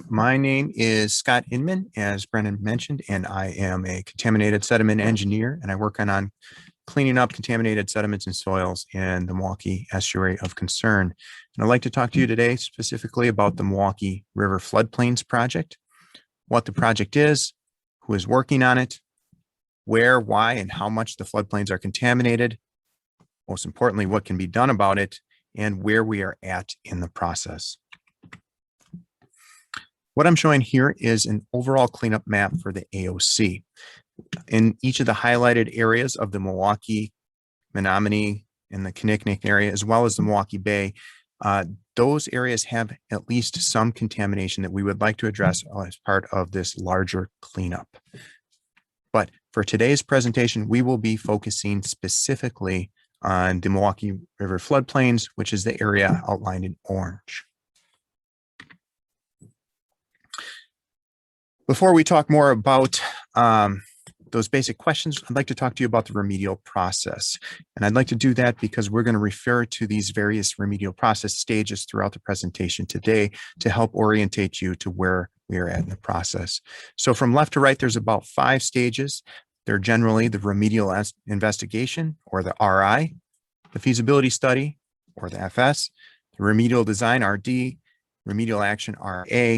My name is Scott Inman, as Brennan mentioned, and I am a contaminated sediment engineer, and I work on cleaning up contaminated sediments and soils in the Milwaukee Estuary of Concern. And I'd like to talk to you today specifically about the Milwaukee River Floodplains project, what the project is, who is working on it, where, why, and how much the floodplains are contaminated, most importantly, what can be done about it, and where we are at in the process. What I'm showing here is an overall cleanup map for the AOC. In each of the highlighted areas of the Milwaukee, Menominee, and the Kinnickinnic area, as well as the Milwaukee Bay, those areas have at least some contamination that we would like to address as part of this larger cleanup. But for today's presentation, we will be focusing specifically on the Milwaukee River Floodplains, which is the area outlined in orange. Before we talk more about those basic questions, I'd like to talk to you about the remedial process. And I'd like to do that because we're going to refer to these various remedial process stages throughout the presentation today to help orientate you to where we are at in the process. So from left to right, there's about 5 stages. They're generally the remedial investigation, or the RI, the feasibility study, or the FS, the remedial design, RD, remedial action, RA,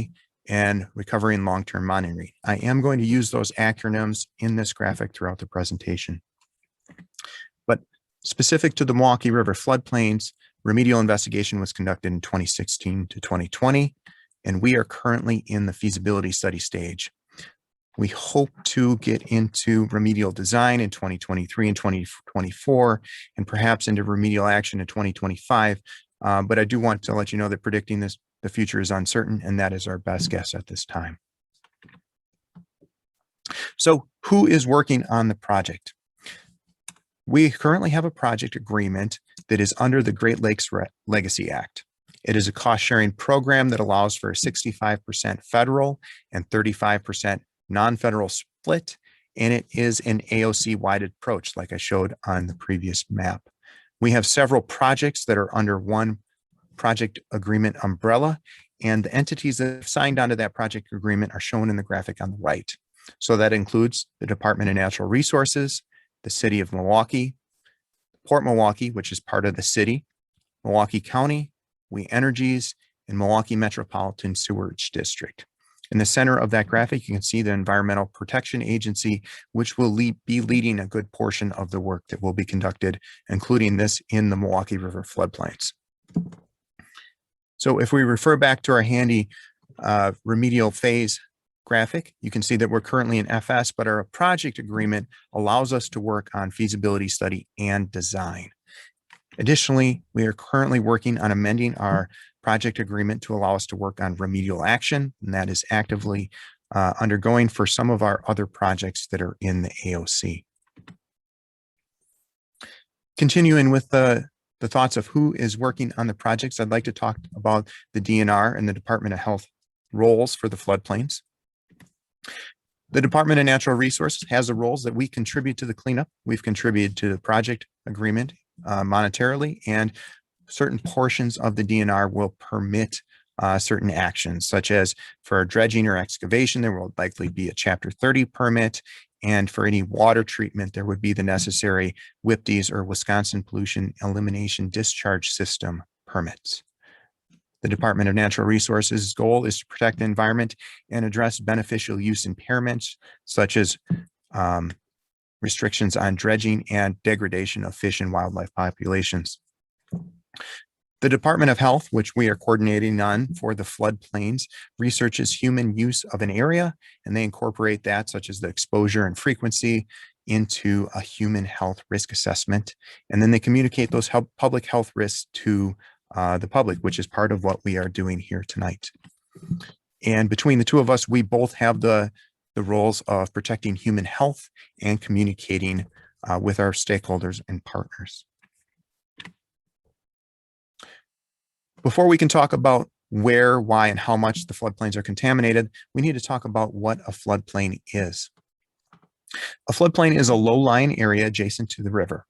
and recovery and long-term monitoring. I am going to use those acronyms in this graphic throughout the presentation. But specific to the Milwaukee River floodplains, remedial investigation was conducted in 2016 to 2020, and we are currently in the feasibility study stage. We hope to get into remedial design in 2023 and 2024, and perhaps into remedial action in 2025. But I do want to let you know that predicting the future is uncertain, and that is our best guess at this time. So who is working on the project? We currently have a project agreement that is under the Great Lakes Legacy Act. It is a cost-sharing program that allows for a 65% federal and 35% non-federal split, and it is an AOC-wide approach, like I showed on the previous map. We have several projects that are under one project agreement umbrella, and the entities that have signed onto that project agreement are shown in the graphic on the right. So that includes the Department of Natural Resources, the City of Milwaukee, Port Milwaukee, which is part of the city, Milwaukee County, We Energies, and Milwaukee Metropolitan Sewerage District. In the center of that graphic, you can see the Environmental Protection Agency, which will be leading a good portion of the work that will be conducted, including this in the Milwaukee River floodplains. So if we refer back to our handy remedial phase graphic, you can see that we're currently in FS, but our project agreement allows us to work on feasibility study and design. Additionally, we are currently working on amending our project agreement to allow us to work on remedial action, and that is actively undergoing for some of our other projects that are in the AOC. Continuing with the thoughts of who is working on the projects, I'd like to talk about the DNR and the Department of Health roles for the floodplains. The Department of Natural Resources has the roles that we contribute to the cleanup. We've contributed to the project agreement monetarily, and certain portions of the DNR will permit certain actions, such as for dredging or excavation, there will likely be a Chapter 30 permit. And for any water treatment, there would be the necessary WIPDs, or Wisconsin Pollution Elimination Discharge System permits. The Department of Natural Resources' goal is to protect the environment and address beneficial use impairments, such as restrictions on dredging and degradation of fish and wildlife populations. The Department of Health, which we are coordinating on for the floodplains, researches human use of an area, and they incorporate that, such as the exposure and frequency, into a human health risk assessment. And then they communicate those public health risks to the public, which is part of what we are doing here tonight. And between the two of us, we both have the roles of protecting human health and communicating with our stakeholders and partners. Before we can talk about where, why, and how much the floodplains are contaminated, we need to talk about what a floodplain is. A floodplain is a low-lying area adjacent to the river.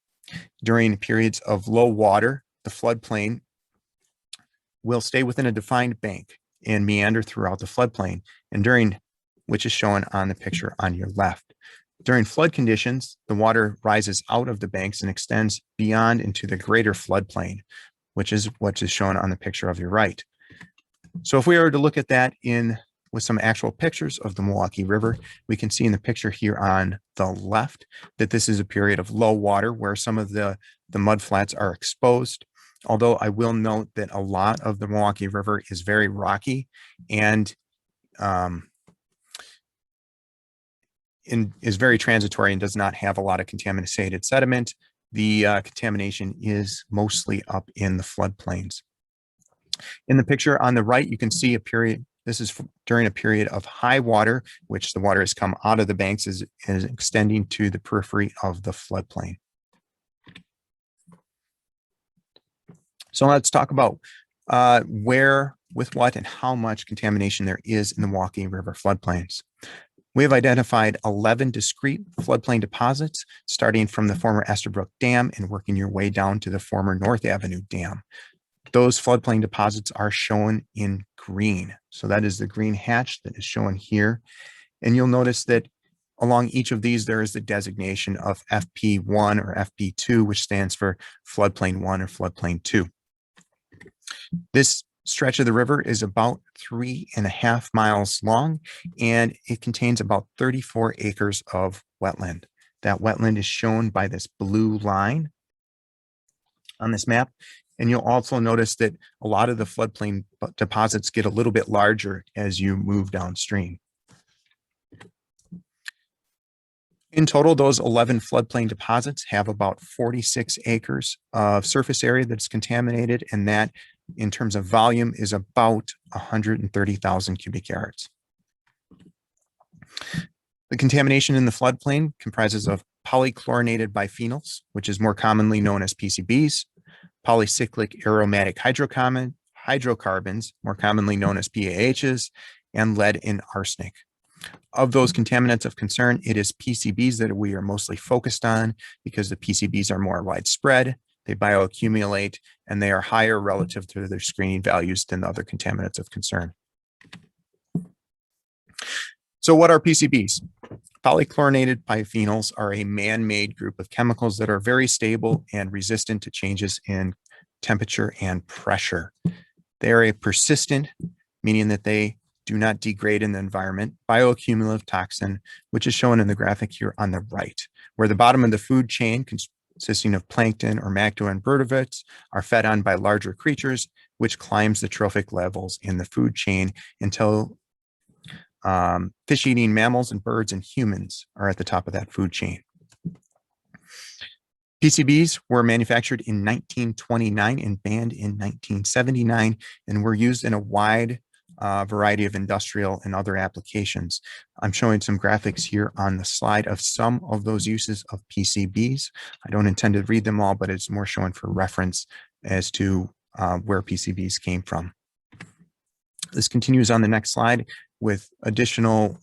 During periods of low water, the floodplain will stay within a defined bank. and meander throughout the floodplain, and which is shown on the picture on your left. During flood conditions, the water rises out of the banks and extends beyond into the greater floodplain, which is what is shown on the picture of your right. So if we were to look at that with some actual pictures of the Milwaukee River, we can see in the picture here on the left that this is a period of low water where some of the mud flats are exposed. Although I will note that a lot of the Milwaukee River is very rocky and is very transitory and does not have a lot of contaminated sediment. The contamination is mostly up in the floodplains. In the picture on the right, you can see a period. This is during a period of high water, which the water has come out of the banks is extending to the periphery of the floodplain. So let's talk about where, with what, and how much contamination there is in the Milwaukee River floodplains. We have identified 11 discrete floodplain deposits, starting from the former Esterbrook Dam and working your way down to the former North Avenue Dam. Those floodplain deposits are shown in green. So that is the green hatch that is shown here. And you'll notice that along each of these, there is the designation of FP1 or FP2, which stands for floodplain 1 or floodplain 2. This stretch of the river is about 3.5 miles long, and it contains about 34 acres of wetland. That wetland is shown by this blue line on this map. And you'll also notice that a lot of the floodplain deposits get a little bit larger as you move downstream. In total, those 11 floodplain deposits have about 46 acres of surface area that's contaminated, and that, in terms of volume, is about 130,000 cubic yards. The contamination in the floodplain comprises of polychlorinated biphenyls, which is more commonly known as PCBs, polycyclic aromatic hydrocarbons, more commonly known as PAHs, and lead and arsenic. Of those contaminants of concern, it is PCBs that we are mostly focused on because the PCBs are more widespread, they bioaccumulate, and they are higher relative to their screening values than the other contaminants of concern. So what are PCBs? Polychlorinated biphenyls are a man-made group of chemicals that are very stable and resistant to changes in temperature and pressure. They are a persistent, meaning that they do not degrade in the environment, bioaccumulative toxin, which is shown in the graphic here on the right, where the bottom of the food chain, consisting of plankton or macroinvertebrates, are fed on by larger creatures, which climbs the trophic levels in the food chain until fish-eating mammals and birds and humans are at the top of that food chain. PCBs were manufactured in 1929 and banned in 1979 and were used in a wide variety of industrial and other applications. I'm showing some graphics here on the slide of some of those uses of PCBs. I don't intend to read them all, but it's more showing for reference as to where PCBs came from. This continues on the next slide with additional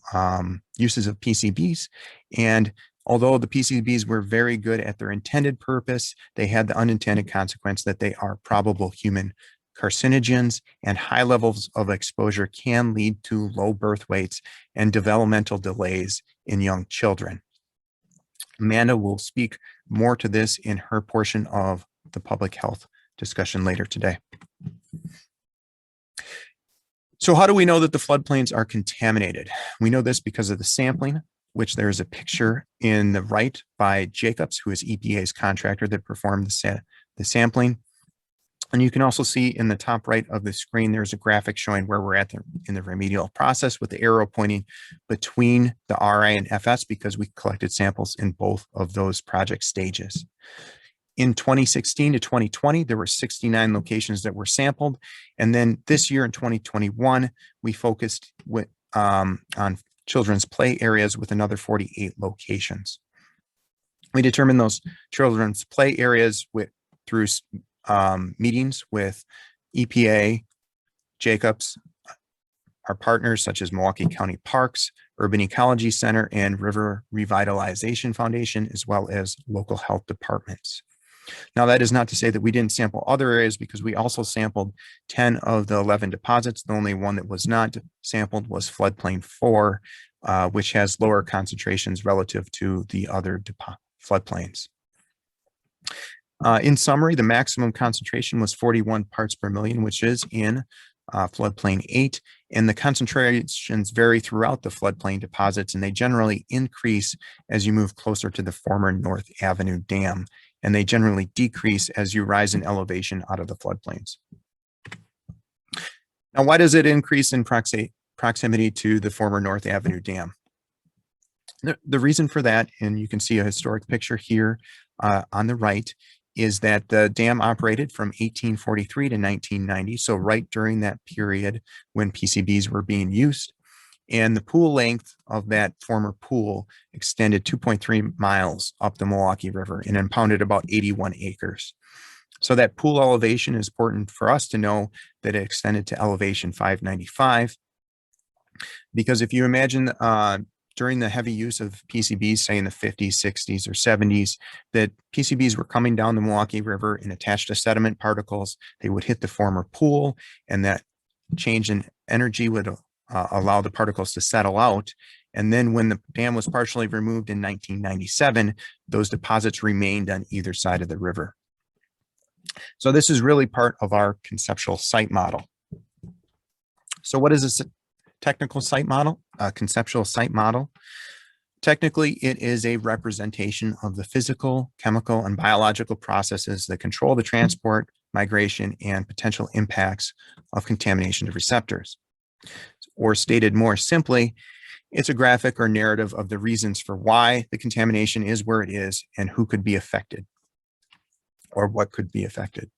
uses of PCBs. And although the PCBs were very good at their intended purpose, they had the unintended consequence that they are probable human carcinogens, and high levels of exposure can lead to low birth weights and developmental delays in young children. Amanda will speak more to this in her portion of the public health discussion later today. So how do we know that the floodplains are contaminated? We know this because of the sampling, which there is a picture in the right by Jacobs, who is EPA's contractor that performed the sampling. And you can also see in the top right of the screen, there's a graphic showing where we're at in the remedial process with the arrow pointing between the RI and FS because we collected samples in both of those project stages. In 2016 to 2020, there were 69 locations that were sampled. And then this year in 2021, we focused on children's play areas with another 48 locations. We determined those children's play areas through meetings with EPA, Jacobs, our partners such as Milwaukee County Parks, Urban Ecology Center, and River Revitalization Foundation, as well as local health departments. Now, that is not to say that we didn't sample other areas, because we also sampled 10 of the 11 deposits. The only one that was not sampled was floodplain 4, which has lower concentrations relative to the other floodplains. In summary, the maximum concentration was 41 parts per million, which is in floodplain 8, and the concentrations vary throughout the floodplain deposits, and they generally increase as you move closer to the former North Avenue Dam, and they generally decrease as you rise in elevation out of the floodplains. Now, why does it increase in proximity to the former North Avenue Dam? The reason for that, and you can see a historic picture here on the right, is that the dam operated from 1843 to 1990, so right during that period when PCBs were being used. And the pool length of that former pool extended 2.3 miles up the Milwaukee River and impounded about 81 acres. So that pool elevation is important for us to know that it extended to elevation 595, because if you imagine during the heavy use of PCBs, say in the 50s, 60s, or 70s, that PCBs were coming down the Milwaukee River and attached to sediment particles. They would hit the former pool, and that change in energy would allow the particles to settle out. And then when the dam was partially removed in 1997, those deposits remained on either side of the river. So this is really part of our conceptual site model. So what is this technical site model? A conceptual site model. Technically, it is a representation of the physical, chemical, and biological processes that control the transport, migration, and potential impacts of contamination to receptors. Or stated more simply, it's a graphic or narrative of the reasons for why the contamination is where it is and who could be affected, or what could be affected.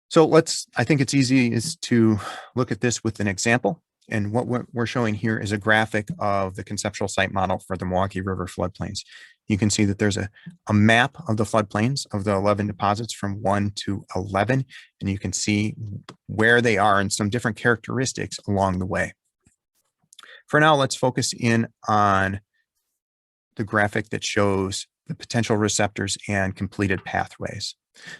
So I think it's easy is to look at this with an example. And what we're showing here is a graphic of the conceptual site model for the Milwaukee River floodplains. You can see that there's a map of the floodplains of the 11 deposits from 1 to 11, and you can see where they are and some different characteristics along the way. For now, let's focus in on the graphic that shows the potential receptors and completed pathways.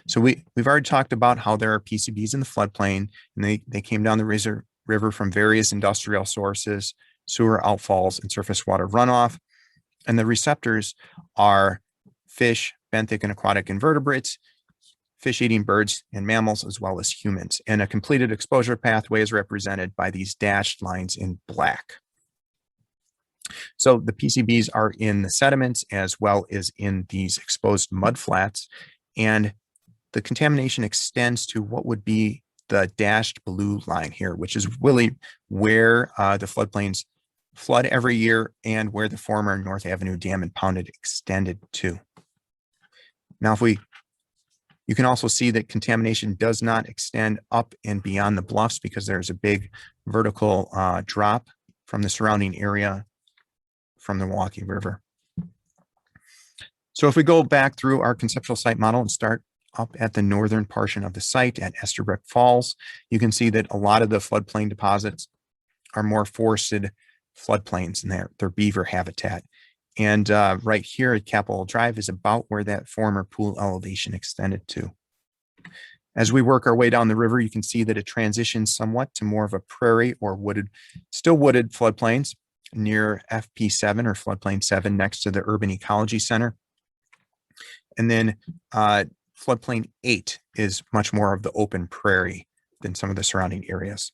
So we've already talked about how there are PCBs in the floodplain, and they came down the river from various industrial sources, sewer outfalls, and surface water runoff. And the receptors are fish, benthic and aquatic invertebrates, fish-eating birds and mammals, as well as humans. And a completed exposure pathway is represented by these dashed lines in black. So the PCBs are in the sediments as well as in these exposed mud flats. And the contamination extends to what would be the dashed blue line here, which is really where the floodplains flood every year and where the former North Avenue Dam impounded extended to. Now, you can also see that contamination does not extend up and beyond the bluffs because there's a big vertical drop from the surrounding area from the Milwaukee River. So if we go back through our conceptual site model and start up at the northern portion of the site at Estabrook Falls, you can see that a lot of the floodplain deposits are more forested floodplains in their beaver habitat. And right here at Capitol Drive is about where that former pool elevation extended to. As we work our way down the river, you can see that it transitions somewhat to more of a prairie or still wooded floodplains near FP7 or Floodplain 7 next to the Urban Ecology Center. And then Floodplain 8 is much more of the open prairie than some of the surrounding areas.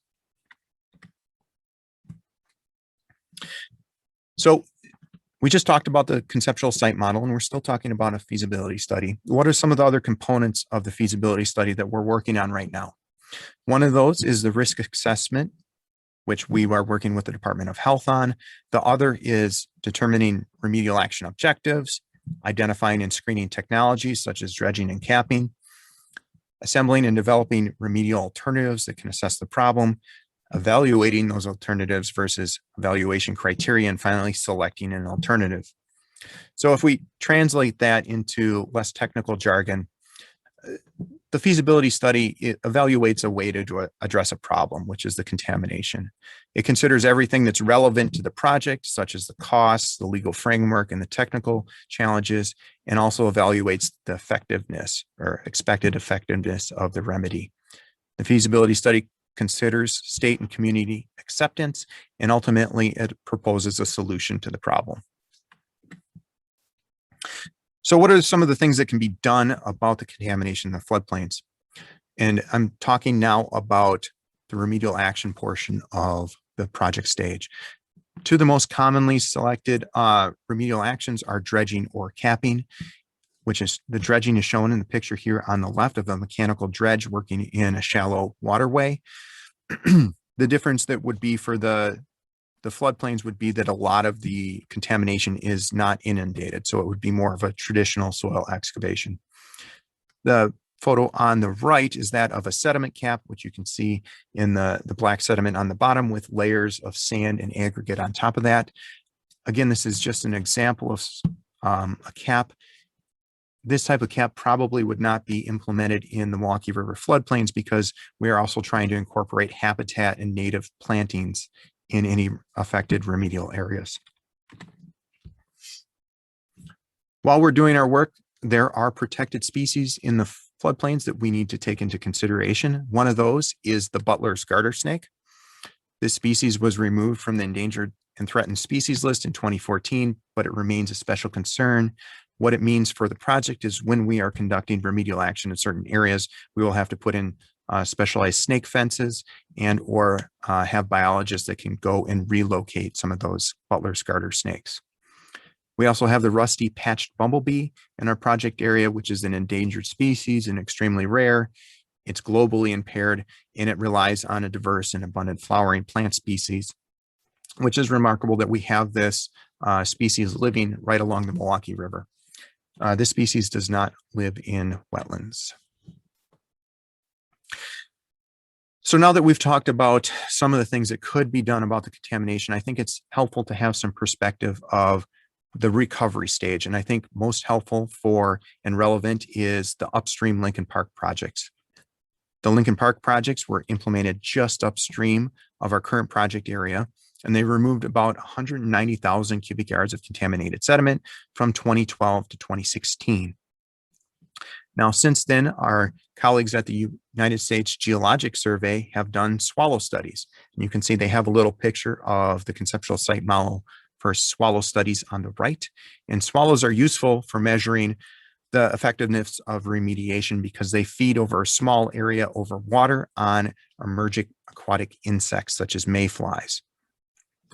So we just talked about the conceptual site model, and we're still talking about a feasibility study. What are some of the other components of the feasibility study that we're working on right now? One of those is the risk assessment, which we are working with the Department of Health on. The other is determining remedial action objectives, identifying and screening technologies such as dredging and capping, assembling and developing remedial alternatives that can assess the problem, evaluating those alternatives versus evaluation criteria, and finally selecting an alternative. So if we translate that into less technical jargon, The feasibility study, it evaluates a way to address a problem, which is the contamination. It considers everything that's relevant to the project, such as the costs, the legal framework, and the technical challenges, and also evaluates the effectiveness or expected effectiveness of the remedy. The feasibility study considers state and community acceptance, and ultimately it proposes a solution to the problem. So what are some of the things that can be done about the contamination in the floodplains? And I'm talking now about the remedial action portion of the project stage. Two of the most commonly selected remedial actions are dredging or capping, which is the dredging is shown in the picture here on the left of a mechanical dredge working in a shallow waterway. The difference that would be for the floodplains would be that a lot of the contamination is not inundated. So it would be more of a traditional soil excavation. The photo on the right is that of a sediment cap, which you can see in the black sediment on the bottom with layers of sand and aggregate on top of that. Again, this is just an example of a cap. This type of cap probably would not be implemented in the Milwaukee River floodplains because we are also trying to incorporate habitat and native plantings in any affected remedial areas. While we're doing our work, there are protected species in the floodplains that we need to take into consideration. One of those is the Butler's garter snake. This species was removed from the endangered and threatened species list in 2014, but it remains a special concern. What it means for the project is when we are conducting remedial action in certain areas, we will have to put in specialized snake fences and or have biologists that can go and relocate some of those Butler's garter snakes. We also have the rusty patched bumblebee in our project area, which is an endangered species and extremely rare. It's globally impaired and it relies on a diverse and abundant flowering plant species, which is remarkable that we have this species living right along the Milwaukee River. This species does not live in wetlands. So now that we've talked about some of the things that could be done about the contamination, I think it's helpful to have some perspective of the recovery stage. And I think most helpful for and relevant is the upstream Lincoln Park projects. The Lincoln Park projects were implemented just upstream of our current project area, and they removed about 190,000 cubic yards of contaminated sediment from 2012 to 2016. Now, since then, our colleagues at the United States Geologic Survey have done swallow studies. And you can see they have a little picture of the conceptual site model for swallow studies on the right. And swallows are useful for measuring the effectiveness of remediation because they feed over a small area over water on emergent aquatic insects such as mayflies.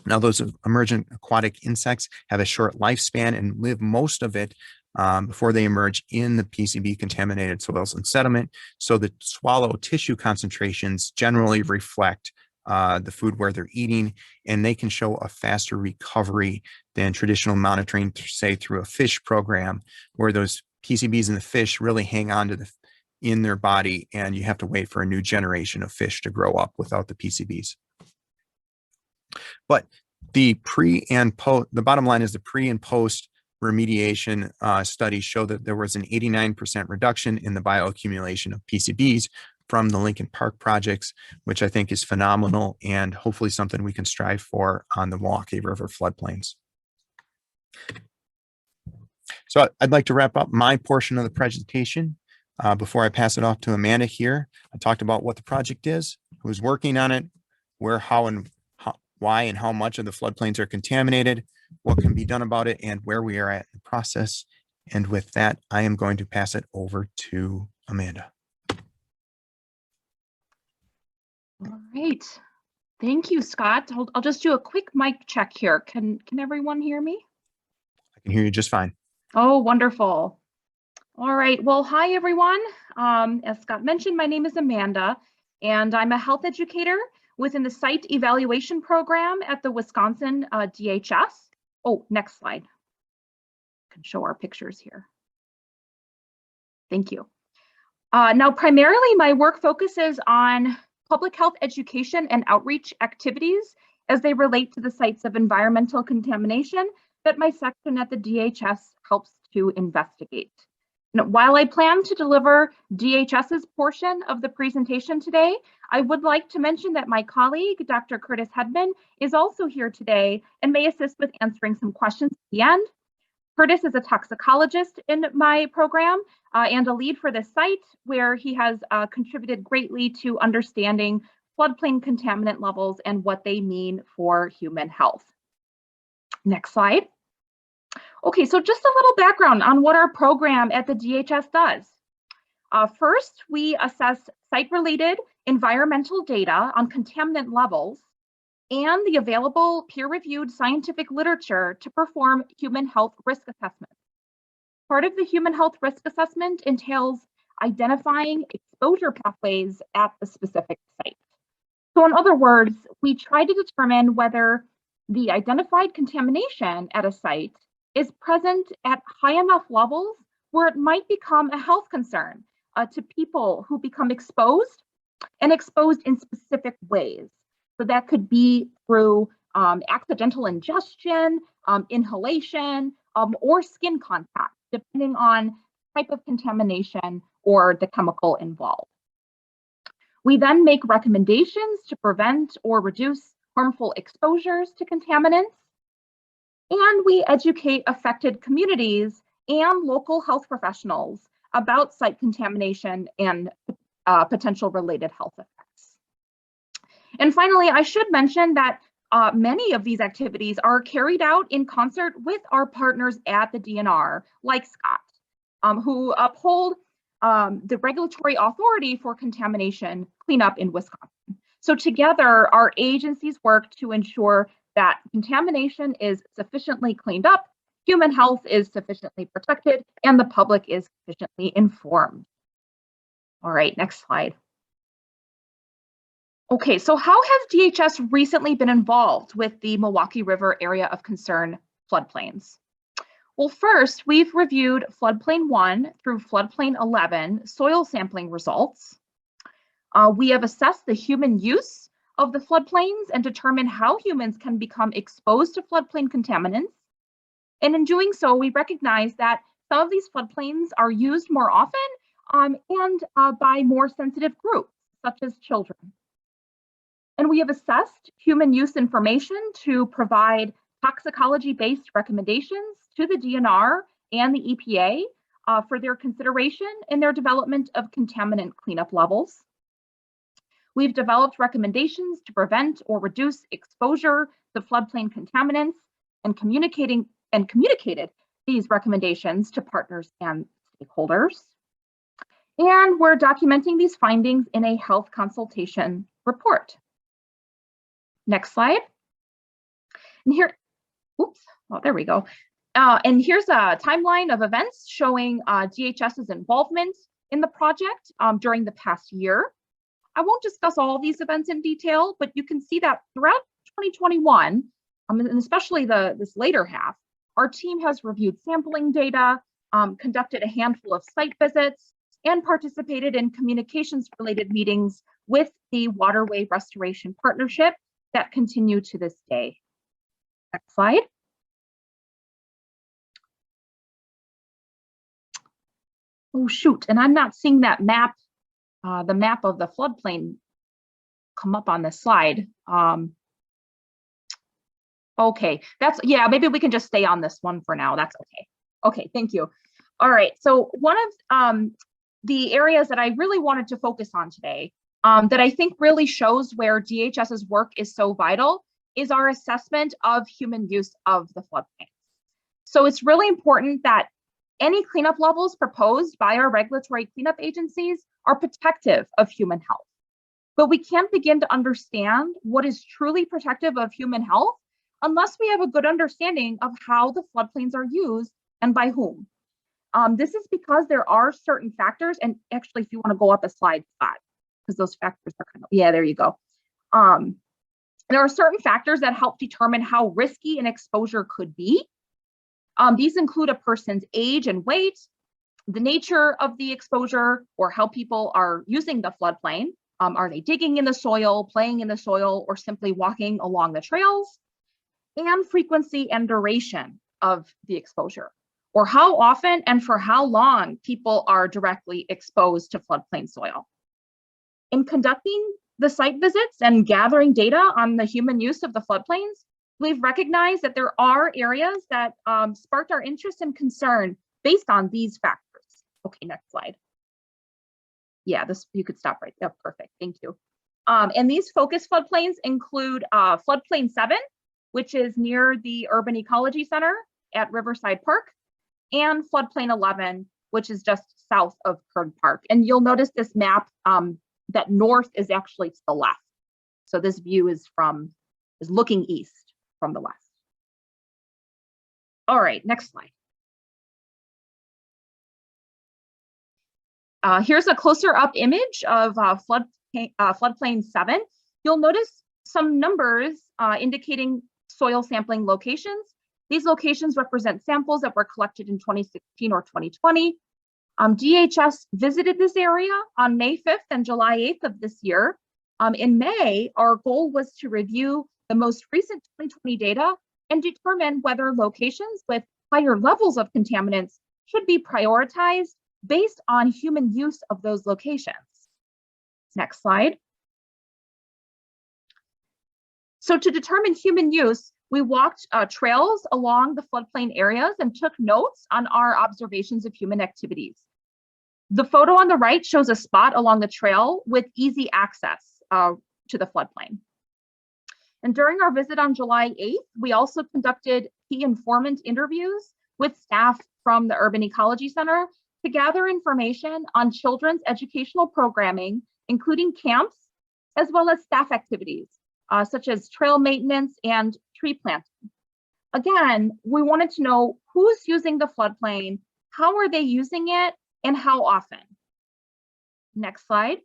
Now, those emergent aquatic insects have a short lifespan and live most of it before they emerge in the PCB contaminated soils and sediment. So the swallow tissue concentrations generally reflect the food where they're eating, and they can show a faster recovery than traditional monitoring, say through a fish program, where those PCBs in the fish really hang on to in their body, and you have to wait for a new generation of fish to grow up without the PCBs. But the pre and post, the bottom line is the pre and post remediation studies show that there was an 89% reduction in the bioaccumulation of PCBs from the Lincoln Park projects, which I think is phenomenal and hopefully something we can strive for on the Milwaukee River floodplains. So I'd like to wrap up my portion of the presentation before I pass it off to Amanda here. I talked about what the project is, who's working on it, where, how, and why and how much of the floodplains are contaminated, what can be done about it, and where we are at in the process. And with that, I am going to pass it over to Amanda. All right. Thank you, Scott. I'll just do a quick mic check here. Can everyone hear me? I can hear you just fine. Oh, wonderful. All right. Well, hi, everyone. As Scott mentioned, my name is Amanda, and I'm a health educator within the site evaluation program at the Wisconsin DHS. Oh, next slide. I can show our pictures here. Thank you. Now, primarily, my work focuses on public health education and outreach activities as they relate to the sites of environmental contamination that my section at the DHS helps to investigate. Now, while I plan to deliver DHS's portion of the presentation today, I would like to mention that my colleague, Dr. Curtis Hedman, is also here today and may assist with answering some questions at the end. Curtis is a toxicologist in my program and a lead for this site, where he has contributed greatly to understanding floodplain contaminant levels and what they mean for human health. Next slide. Okay, so just a little background on what our program at the DHS does. First, we assess site-related environmental data on contaminant levels and the available peer-reviewed scientific literature to perform human health risk assessment. Part of the human health risk assessment entails identifying exposure pathways at the specific site. So in other words, we try to determine whether the identified contamination at a site is present at high enough levels where it might become a health concern to people who become exposed and exposed in specific ways. So that could be through accidental ingestion, inhalation, or skin contact, depending on type of contamination or the chemical involved. We then make recommendations to prevent or reduce harmful exposures to contaminants, and we educate affected communities and local health professionals about site contamination and potential related health effects. And finally, I should mention that many of these activities are carried out in concert with our partners at the DNR, like Scott, who uphold the regulatory authority for contamination cleanup in Wisconsin. So together, our agencies work to ensure that contamination is sufficiently cleaned up, human health is sufficiently protected, and the public is sufficiently informed. All right, next slide. Okay, so how has DHS recently been involved with the Milwaukee River Area of Concern floodplains? Well, first, we've reviewed floodplain 1 through floodplain 11 soil sampling results. We have assessed the human use of the floodplains and determined how humans can become exposed to floodplain contaminants. And in doing so, we recognize that some of these floodplains are used more often and by more sensitive groups, such as children. And we have assessed human use information to provide toxicology-based recommendations to the DNR and the EPA for their consideration in their development of contaminant cleanup levels. We've developed recommendations to prevent or reduce exposure to floodplain contaminants and communicated these recommendations to partners and stakeholders. And we're documenting these findings in a health consultation report. Next slide. And here, oops, oh, there we go. And here's a timeline of events showing DHS's involvement in the project during the past year. I won't discuss all these events in detail, but you can see that throughout 2021, and especially this later half, our team has reviewed sampling data, conducted a handful of site visits, and participated in communications-related meetings with the Waterway Restoration Partnership that continue to this day. Next slide. Oh, shoot, and I'm not seeing that map, the map of the floodplain come up on this slide. Okay, yeah, maybe we can just stay on this one for now. That's okay. Okay, thank you. All right, so one of the areas that I really wanted to focus on today that I think really shows where DHS's work is so vital is our assessment of human use of the floodplains. So it's really important that any cleanup levels proposed by our regulatory cleanup agencies are protective of human health. But we can't begin to understand what is truly protective of human health unless we have a good understanding of how the floodplains are used and by whom. This is because there are certain factors, and actually, if you want to go up a slide, because those factors are kind of, yeah, there you go. There are certain factors that help determine how risky an exposure could be. These include a person's age and weight, the nature of the exposure, or how people are using the floodplain. Are they digging in the soil, playing in the soil, or simply walking along the trails? And frequency and duration of the exposure. or how often and for how long people are directly exposed to floodplain soil. In conducting the site visits and gathering data on the human use of the floodplains, we've recognized that there are areas that sparked our interest and concern based on these factors. Okay, next slide. Yeah, this, you could stop right there. Perfect, thank you. And these focus floodplains include Floodplain 7, which is near the Urban Ecology Center at Riverside Park, and Floodplain 11, which is just south of Kern Park. And you'll notice this map that north is actually to the left. So this view is looking east from the west. All right, next slide. Here's a closer up image of Floodplain 7. You'll notice some numbers indicating soil sampling locations. These locations represent samples that were collected in 2016 or 2020. DHS visited this area on May 5th and July 8th of this year. In May, our goal was to review the most recent 2020 data and determine whether locations with higher levels of contaminants should be prioritized based on human use of those locations. Next slide. So to determine human use, we walked trails along the floodplain areas and took notes on our observations of human activities. The photo on the right shows a spot along the trail with easy access to the floodplain. And during our visit on July 8th, we also conducted key informant interviews with staff from the Urban Ecology Center to gather information on children's educational programming, including camps, as well as staff activities, such as trail maintenance and tree planting. Again, we wanted to know who's using the floodplain, how are they using it, and how often. Next slide.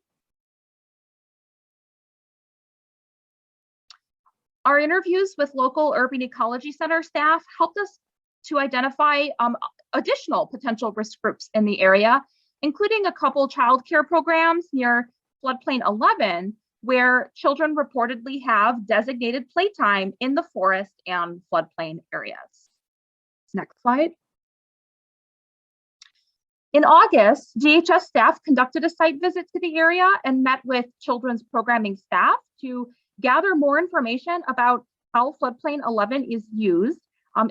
Our interviews with local Urban Ecology Center staff helped us to identify additional potential risk groups in the area, including a couple childcare programs near Floodplain 11, where children reportedly have designated playtime in the forest and floodplain areas. Next slide. In August, DHS staff conducted a site visit to the area and met with children's programming staff to gather more information about how Floodplain 11 is used,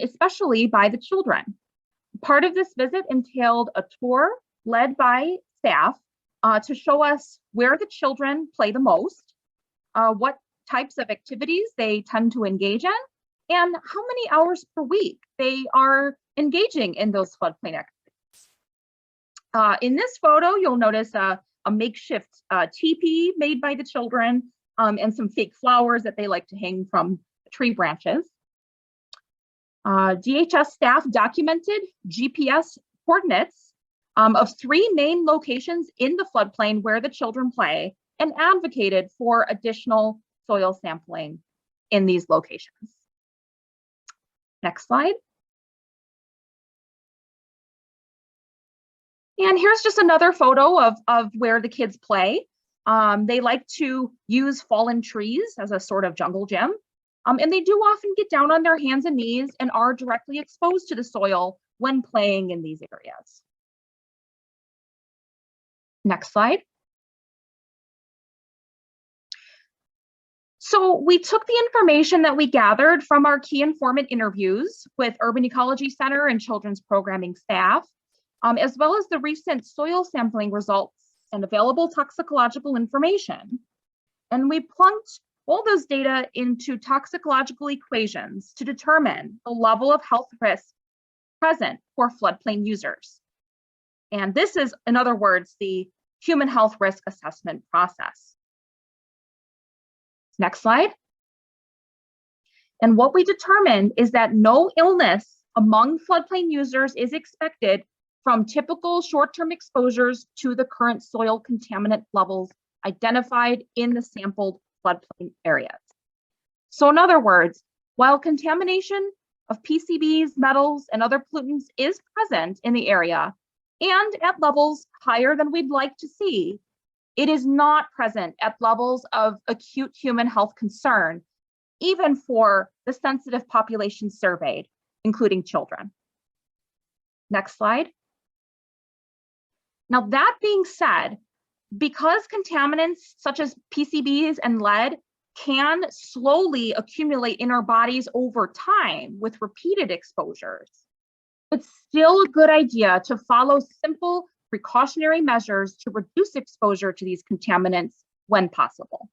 especially by the children. Part of this visit entailed a tour led by staff to show us where the children play the most, what types of activities they tend to engage in, and how many hours per week they are engaging in those floodplain activities. In this photo, you'll notice a makeshift teepee made by the children and some fake flowers that they like to hang from tree branches. DHS staff documented GPS coordinates of 3 main locations in the floodplain where the children play and advocated for additional soil sampling in these locations. Next slide. And here's just another photo of where the kids play. They like to use fallen trees as a sort of jungle gym. And they do often get down on their hands and knees and are directly exposed to the soil when playing in these areas. Next slide. So we took the information that we gathered from our key informant interviews with Urban Ecology Center and children's programming staff, as well as the recent soil sampling results and available toxicological information. And we plunked all those data into toxicological equations to determine the level of health risk present for floodplain users. And this is, in other words, the human health risk assessment process. Next slide. And what we determined is that no illness among floodplain users is expected from typical short-term exposures to the current soil contaminant levels identified in the sampled floodplain areas. So in other words, while contamination of PCBs, metals, and other pollutants is present in the area and at levels higher than we'd like to see, it is not present at levels of acute human health concern, even for the sensitive population surveyed, including children. Next slide. Now, that being said, because contaminants such as PCBs and lead can slowly accumulate in our bodies over time with repeated exposures, it's still a good idea to follow simple precautionary measures to reduce exposure to these contaminants when possible.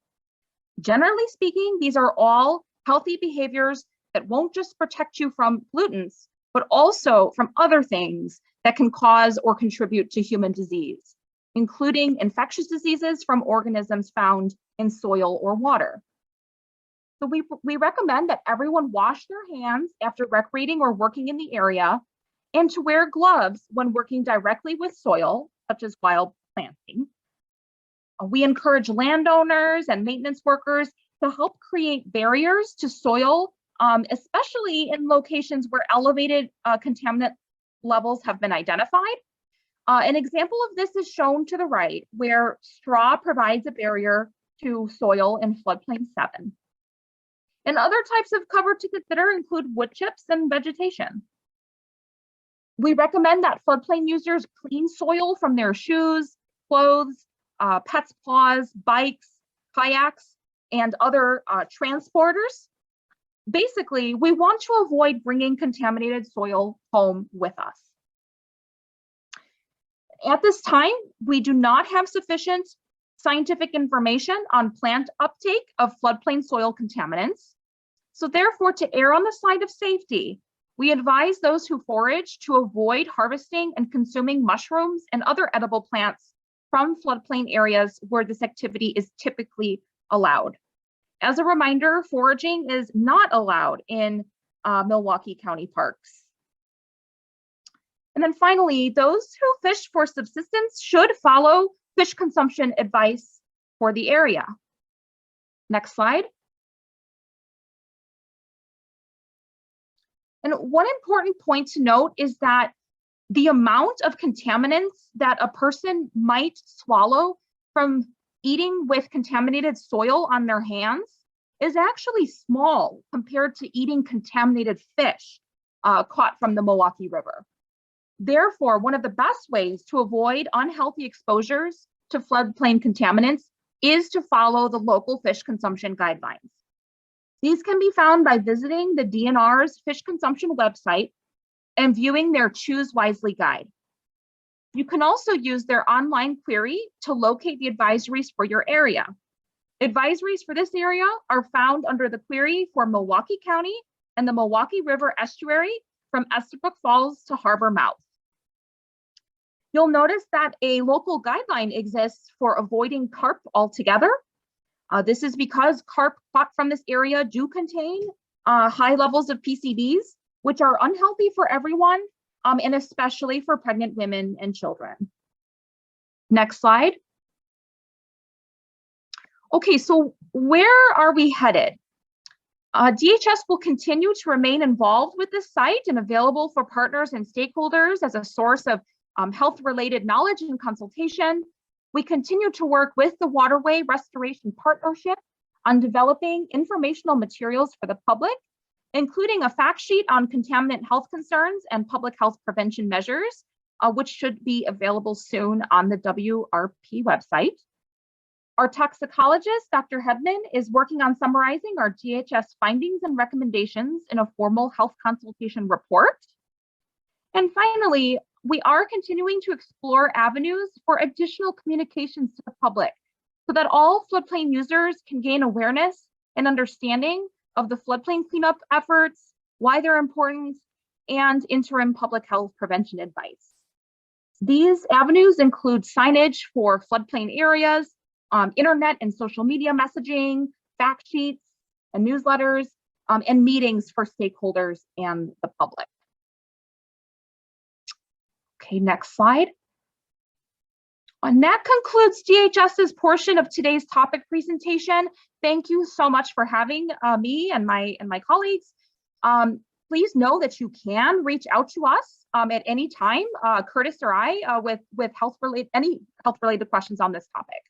Generally speaking, these are all healthy behaviors that won't just protect you from pollutants, but also from other things that can cause or contribute to human disease, including infectious diseases from organisms found in soil or water. So we recommend that everyone wash their hands after recreating or working in the area, and to wear gloves when working directly with soil, such as while planting. We encourage landowners and maintenance workers to help create barriers to soil, especially in locations where elevated contaminant levels have been identified. An example of this is shown to the right, where straw provides a barrier to soil in Floodplain 7. And other types of cover to consider include wood chips and vegetation. We recommend that floodplain users clean soil from their shoes, clothes, pets' paws, bikes, kayaks, and other transporters. Basically, we want to avoid bringing contaminated soil home with us. At this time, we do not have sufficient scientific information on plant uptake of floodplain soil contaminants. So therefore, to err on the side of safety, we advise those who forage to avoid harvesting and consuming mushrooms and other edible plants from floodplain areas where this activity is typically allowed. As a reminder, foraging is not allowed in Milwaukee County parks. And then finally, those who fish for subsistence should follow fish consumption advice for the area. Next slide. And one important point to note is that the amount of contaminants that a person might swallow from eating with contaminated soil on their hands is actually small compared to eating contaminated fish caught from the Milwaukee River. Therefore, one of the best ways to avoid unhealthy exposures to floodplain contaminants is to follow the local fish consumption guidelines. These can be found by visiting the DNR's fish consumption website and viewing their Choose Wisely guide. You can also use their online query to locate the advisories for your area. Advisories for this area are found under the query for Milwaukee County and the Milwaukee River estuary from Estabrook Falls to Harbor Mouth. You'll notice that a local guideline exists for avoiding carp altogether. This is because carp caught from this area do contain high levels of PCBs, which are unhealthy for everyone, and especially for pregnant women and children. Next slide. Okay, so where are we headed? DHS will continue to remain involved with this site and available for partners and stakeholders as a source of health-related knowledge and consultation. We continue to work with the Waterway Restoration Partnership on developing informational materials for the public, including a fact sheet on contaminant health concerns and public health prevention measures, which should be available soon on the WRP website. Our toxicologist, Dr. Hebman, is working on summarizing our DHS findings and recommendations in a formal health consultation report. And finally, we are continuing to explore avenues for additional communications to the public so that all floodplain users can gain awareness and understanding of the floodplain cleanup efforts, why they're important, and interim public health prevention advice. These avenues include signage for floodplain areas, internet and social media messaging, fact sheets and newsletters, and meetings for stakeholders and the public. Okay, next slide. And that concludes DHS's portion of today's topic presentation. Thank you so much for having me and my colleagues. Please know that you can reach out to us at any time, Curtis or I, with any health-related questions on this topic.